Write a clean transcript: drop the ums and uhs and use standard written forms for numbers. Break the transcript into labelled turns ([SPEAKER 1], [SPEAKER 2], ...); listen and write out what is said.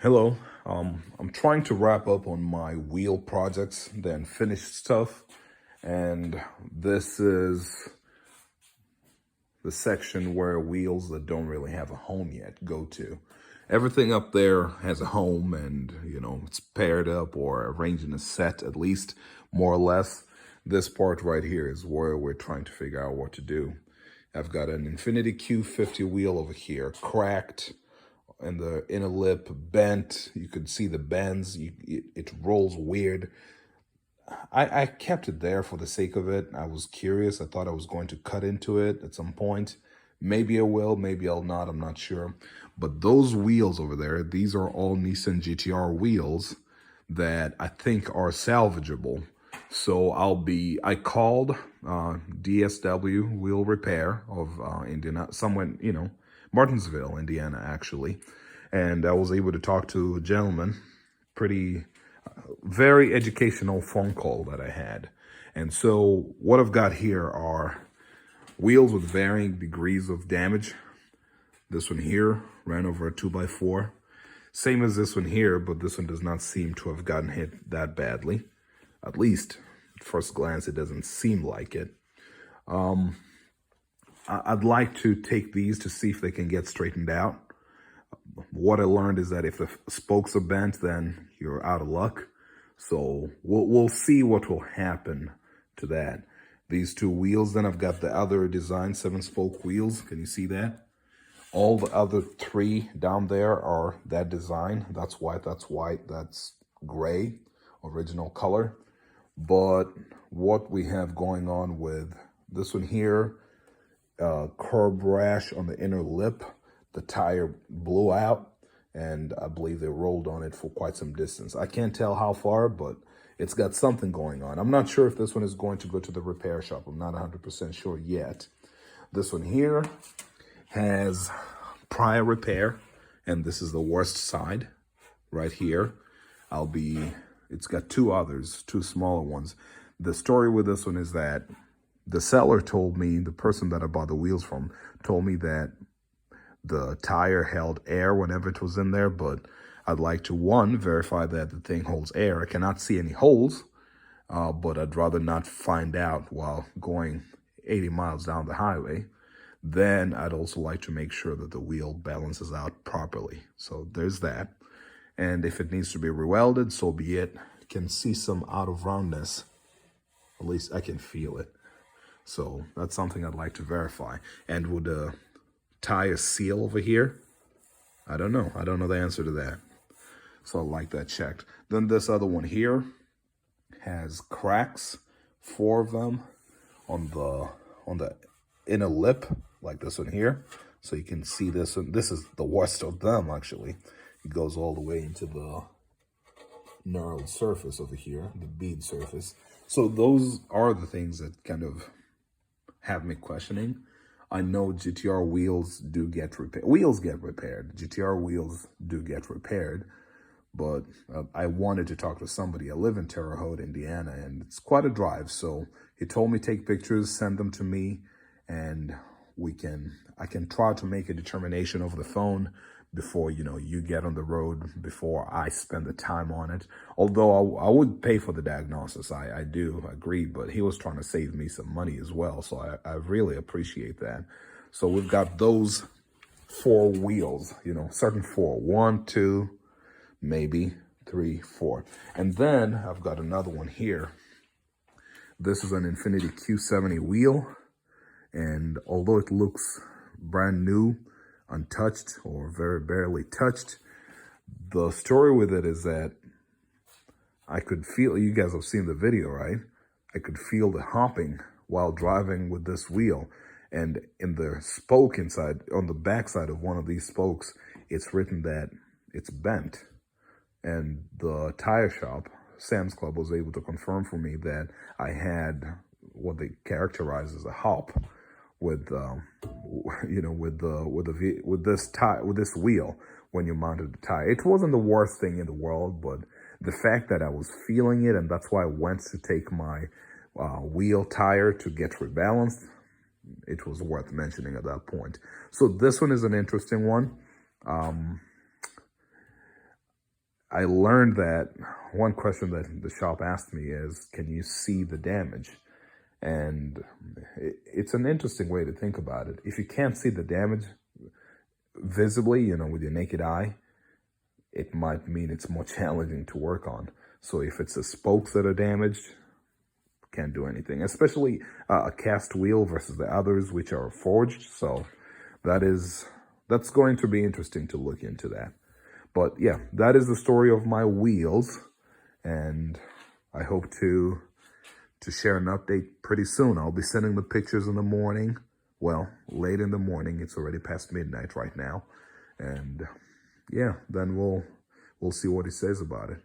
[SPEAKER 1] Hello. I'm trying to wrap up on my wheel projects, the unfinished stuff, and this is the section where wheels that don't really have a home yet go to. Everything up there has a home and, it's paired up or arranged in a set, at least more or less. This part right here is where we're trying to figure out what to do. I've got an Infiniti Q50 wheel over here, cracked, and the inner lip bent. You could see the bends. It rolls weird. I kept it there for the sake of it. I was curious. I thought I was going to cut into it at some point. Maybe I will, maybe I'll not, I'm not sure. But those wheels over there, these are all Nissan GTR wheels that I think are salvageable. So I called DSW Wheel Repair of Indiana, somewhere, Martinsville, Indiana, actually. And I was able to talk to a gentleman, very educational phone call that I had. And so what I've got here are wheels with varying degrees of damage. This one here ran over a 2x4. Same as this one here, but this one does not seem to have gotten hit that badly. At least, at first glance, it doesn't seem like it. I'd like to take these to see if they can get straightened out. What I learned is that if the spokes are bent, then you're out of luck. So we'll see what will happen to that. These two wheels, then I've got the other design 7-spoke wheels. Can you see that? All the other three down there are that design. That's white, that's gray, original color. But what we have going on with this one here, curb rash on the inner lip. The tire blew out, and I believe they rolled on it for quite some distance. I can't tell how far, but it's got something going on. I'm not sure if this one is going to go to the repair shop. I'm not 100% sure yet. This one here has prior repair, and this is the worst side right here. It's got two others, two smaller ones. The story with this one is that the seller told me, the person that I bought the wheels from, told me that the tire held air whenever it was in there, but I'd like to, one, verify that the thing holds air. I cannot see any holes, but I'd rather not find out while going 80 miles down the highway. Then I'd also like to make sure that the wheel balances out properly. So there's that. And if it needs to be rewelded, so be it. I can see some out of roundness. At least I can feel it. So that's something I'd like to verify. And would the tire seal over here? I don't know. I don't know the answer to that. So I'd like that checked. Then this other one here has cracks, 4 of them on the inner lip, like this one here. So you can see this one. This is the worst of them, actually. It goes all the way into the knurled surface over here, the bead surface. So those are the things that kind of have me questioning. I know GTR wheels do get repaired. Wheels get repaired. GTR wheels do get repaired. But I wanted to talk to somebody. I live in Terre Haute, Indiana, and it's quite a drive. So he told me take pictures, send them to me, and I can try to make a determination over the phone before, you get on the road, before I spend the time on it. Although I would pay for the diagnosis, I do agree, but he was trying to save me some money as well. So I really appreciate that. So we've got those 4 wheels, certain 4, 1, 2, maybe 3, 4. And then I've got another one here. This is an Infiniti Q70 wheel. And although it looks brand new, untouched, or very barely touched, the story with it is that I could feel, you guys have seen the video, right? I could feel the hopping while driving with this wheel. And in the spoke inside, on the backside of one of these spokes, it's written that it's bent. And the tire shop, Sam's Club, was able to confirm for me that I had what they characterize as a hop with this wheel when you mounted the tire. It wasn't the worst thing in the world, but the fact that I was feeling it, and that's why I went to take my wheel tire to get rebalanced, it was worth mentioning at that point. So this one is an interesting one. I learned that one question that the shop asked me is, can you see the damage? And it's an interesting way to think about it. If you can't see the damage visibly, with your naked eye, it might mean it's more challenging to work on. So if it's the spokes that are damaged, can't do anything, especially a cast wheel versus the others, which are forged. So that's going to be interesting to look into that. But yeah, that is the story of my wheels, and I hope to share an update pretty soon. I'll be sending the pictures in the morning. Well, late in the morning. It's already past midnight right now. And yeah, then we'll see what he says about it.